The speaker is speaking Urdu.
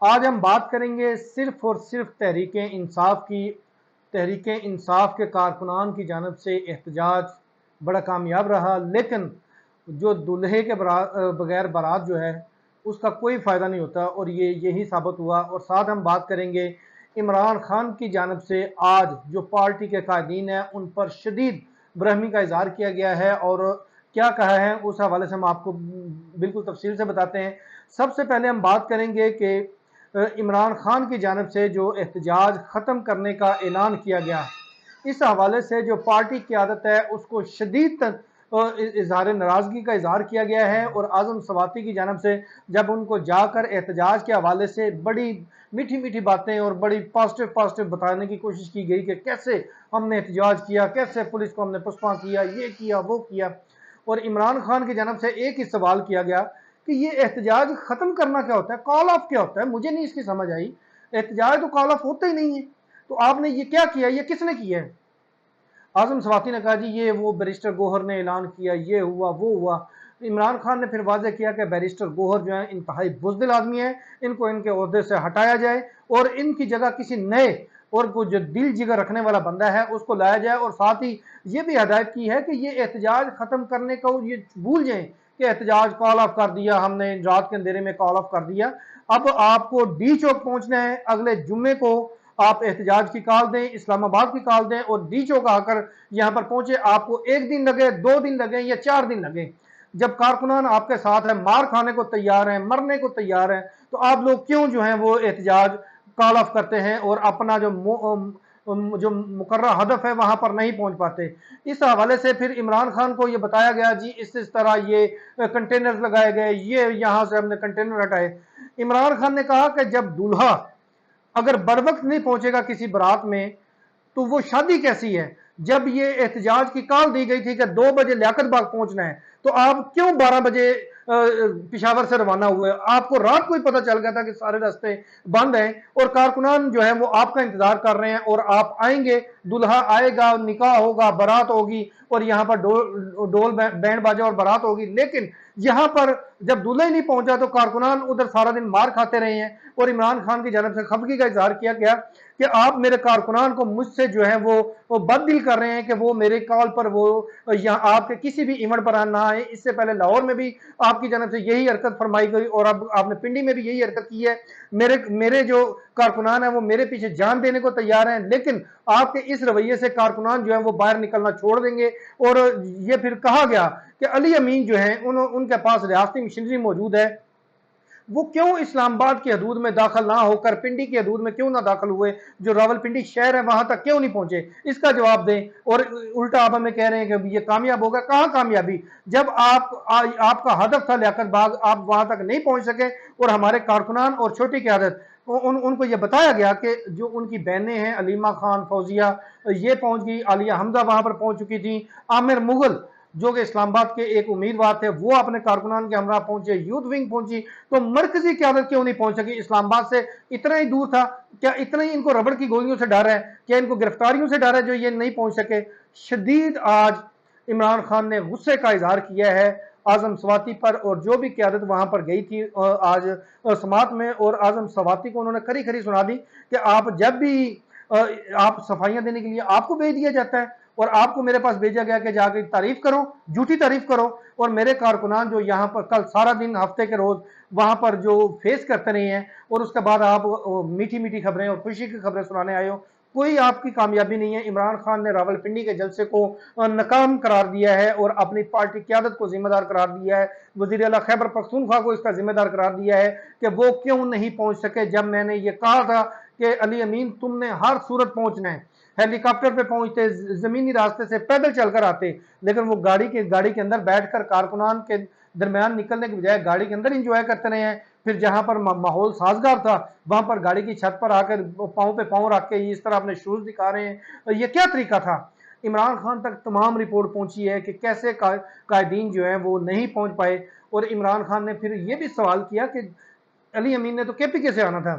آج ہم بات کریں گے صرف اور صرف تحریک انصاف کی۔ تحریک انصاف کے کارکنان کی جانب سے احتجاج بڑا کامیاب رہا، لیکن جو دلہے کے بغیر بارات جو ہے اس کا کوئی فائدہ نہیں ہوتا، اور یہی ثابت ہوا۔ اور ساتھ ہم بات کریں گے عمران خان کی جانب سے آج جو پارٹی کے قائدین ہیں ان پر شدید برہمی کا اظہار کیا گیا ہے، اور کیا کہا ہے اس حوالے سے ہم آپ کو بالکل تفصیل سے بتاتے ہیں۔ سب سے پہلے ہم بات کریں گے کہ عمران خان کی جانب سے جو احتجاج ختم کرنے کا اعلان کیا گیا، اس حوالے سے جو پارٹی قیادت ہے اس کو شدید اظہار ناراضگی کا اظہار کیا گیا ہے، اور اعظم سواتی کی جانب سے جب ان کو جا کر احتجاج کے حوالے سے بڑی میٹھی میٹھی باتیں اور بڑی پازیٹیو بتانے کی کوشش کی گئی کہ کیسے ہم نے احتجاج کیا، کیسے پولیس کو ہم نے پسپاں کیا، یہ کیا وہ کیا، اور عمران خان کی جانب سے ایک ہی سوال کیا گیا کہ یہ احتجاج ختم کرنا کیا ہوتا ہے، کال آف کیا ہوتا ہے؟ مجھے نہیں اس کی سمجھ آئی۔ احتجاج تو کال آف ہوتا ہی نہیں ہے، تو آپ نے یہ کیا کیا، یہ کس نے کیا ہے؟ اعظم سواتی نے کہا جی یہ وہ بیرسٹر گوہر نے اعلان کیا، یہ ہوا وہ ہوا۔ عمران خان نے پھر واضح کیا کہ بیرسٹر گوہر جو ہیں انتہائی بزدل آدمی ہیں، ان کو ان کے عہدے سے ہٹایا جائے اور ان کی جگہ کسی نئے اور کو جو دل جگر رکھنے والا بندہ ہے اس کو لایا جائے، اور ساتھ ہی یہ بھی ہدایت کی ہے کہ یہ احتجاج ختم کرنے کو یہ بھول جائیں کہ احتجاج کال آف کر دیا ہم نے، رات کے اندھیرے میں کال آف کر دیا۔ اب آپ کو ڈی چوک پہنچنا ہے، اگلے جمعے کو آپ احتجاج کی کال دیں، اسلام آباد کی کال دیں، اور ڈی چوک آ کر یہاں پر پہنچے۔ آپ کو 1 دن لگے، 2 دن لگے یا 4 دن لگے، جب کارکنان آپ کے ساتھ ہیں، مار کھانے کو تیار ہیں، مرنے کو تیار ہیں، تو آپ لوگ کیوں جو ہیں وہ احتجاج کال آف کرتے ہیں اور اپنا جو مقررہ ہدف ہے وہاں پر نہیں پہنچ پاتے؟ اس حوالے سے پھر عمران خان کو یہ بتایا گیا جی اس طرح یہ کنٹینر لگائے گئے، یہ یہاں سے ہم نے کنٹینر ہٹائے۔ عمران خان نے کہا کہ جب دلہا اگر بروقت نہیں پہنچے گا کسی برات میں تو وہ شادی کیسی ہے؟ جب یہ احتجاج کی کال دی گئی تھی کہ 2 بجے لیاقت باغ پہنچنا ہے، تو آپ کیوں 12 بجے پشاور سے روانہ ہوئے؟ آپ کو رات کو ہی پتہ چل گیا تھا کہ سارے راستے بند ہیں، اور کارکنان جو ہیں وہ آپ کا انتظار کر رہے ہیں، اور آپ آئیں گے، دلہا آئے گا، نکاح ہوگا، برات ہوگی، اور یہاں پر ڈول بینڈ باجا اور برات ہوگی۔ لیکن یہاں پر جب دلہا ہی نہیں پہنچا تو کارکنان ادھر سارا دن مار کھاتے رہے ہیں، اور عمران خان کی جانب سے خفگی کا اظہار کیا گیا کہ آپ میرے کارکنان کو مجھ سے جو ہے وہ بد دل کر رہے ہیں کہ وہ میرے کال پر وہ یہاں آپ کے کسی بھی ایونٹ پر نہ آئے۔ اس سے پہلے لاہور میں بھی آپ کی جانب سے یہی حرکت فرمائی گئی، اور اب آپ نے پنڈی میں بھی یہی حرکت کی ہے۔ میرے جو کارکنان ہیں وہ میرے پیچھے جان دینے کو تیار ہیں، لیکن آپ کے اس رویے سے کارکنان جو ہیں وہ باہر نکلنا چھوڑ دیں گے۔ اور یہ پھر کہا گیا کہ علی امین جو ہیں ان کے پاس ریاستی مشینری موجود ہے، وہ کیوں اسلام آباد کی حدود میں داخل نہ ہو کر پنڈی کی حدود میں کیوں نہ داخل ہوئے، جو راولپنڈی شہر ہے وہاں تک کیوں نہیں پہنچے؟ اس کا جواب دیں۔ اور الٹا آپ ہمیں کہہ رہے ہیں کہ یہ کامیاب ہوگا۔ کہاں کامیابی؟ جب آپ کا ہدف تھا لیاقت باغ، آپ وہاں تک نہیں پہنچ سکے، اور ہمارے کارکنان اور چھوٹی قیادت ان کو یہ بتایا گیا کہ جو ان کی بہنیں ہیں علیمہ خان، فوزیہ، یہ پہنچ گئی، عالیہ حمزہ وہاں پر پہنچ چکی تھی، عامر مغل جو کہ اسلام آباد کے ایک امیدوار تھے وہ اپنے کارکنان کے ہمراہ پہنچے، یوتھ ونگ پہنچی، تو مرکزی قیادت کیوں نہیں پہنچ سکی؟ اسلام آباد سے اتنا ہی دور تھا، کیا اتنا ہی ان کو ربڑ کی گولیوں سے ڈر ہے؟ کیا ان کو گرفتاریوں سے ڈر ہے جو یہ نہیں پہنچ سکے؟ شدید آج عمران خان نے غصے کا اظہار کیا ہے اعظم سواتی پر، اور جو بھی قیادت وہاں پر گئی تھی آج سماعت میں، اور اعظم سواتی کو انہوں نے کھری کھری سنا دی کہ آپ جب بھی آپ صفائیاں دینے کے لیے آپ کو بھیج دیا جاتا ہے، اور آپ کو میرے پاس بھیجا گیا کہ جا کے تعریف کرو، جھوٹی تعریف کرو، اور میرے کارکنان جو یہاں پر کل سارا دن ہفتے کے روز وہاں پر جو فیس کرتے رہے ہیں، اور اس کے بعد آپ میٹھی میٹھی خبریں اور خوشی کی خبریں سنانے آئے ہو، کوئی آپ کی کامیابی نہیں ہے۔ عمران خان نے راولپنڈی کے جلسے کو ناکام قرار دیا ہے اور اپنی پارٹی قیادت کو ذمہ دار قرار دیا ہے، وزیر اعلیٰ خیبر پختونخوا کو اس کا ذمہ دار قرار دیا ہے کہ وہ کیوں نہیں پہنچ سکے، جب میں نے یہ کہا تھا کہ علی امین تم نے ہر صورت پہنچنا ہے، ہیلی کاپٹر پہ پہنچتے، زمینی راستے سے پیدل چل کر آتے، لیکن وہ گاڑی کے اندر بیٹھ کر کارکنان کے درمیان نکلنے کے بجائے گاڑی کے اندر انجوائے کرتے رہے ہیں۔ پھر جہاں پر ماحول سازگار تھا وہاں پر گاڑی کی چھت پر آ کر پاؤں پہ پاؤں رکھ کے اس طرح اپنے شوز دکھا رہے ہیں، یہ کیا طریقہ تھا؟ عمران خان تک تمام رپورٹ پہنچی ہے کہ کیسے قائدین جو ہیں وہ نہیں پہنچ پائے، اور عمران خان نے پھر یہ بھی سوال کیا کہ علی امین نے تو کے پی کے سے آنا تھا،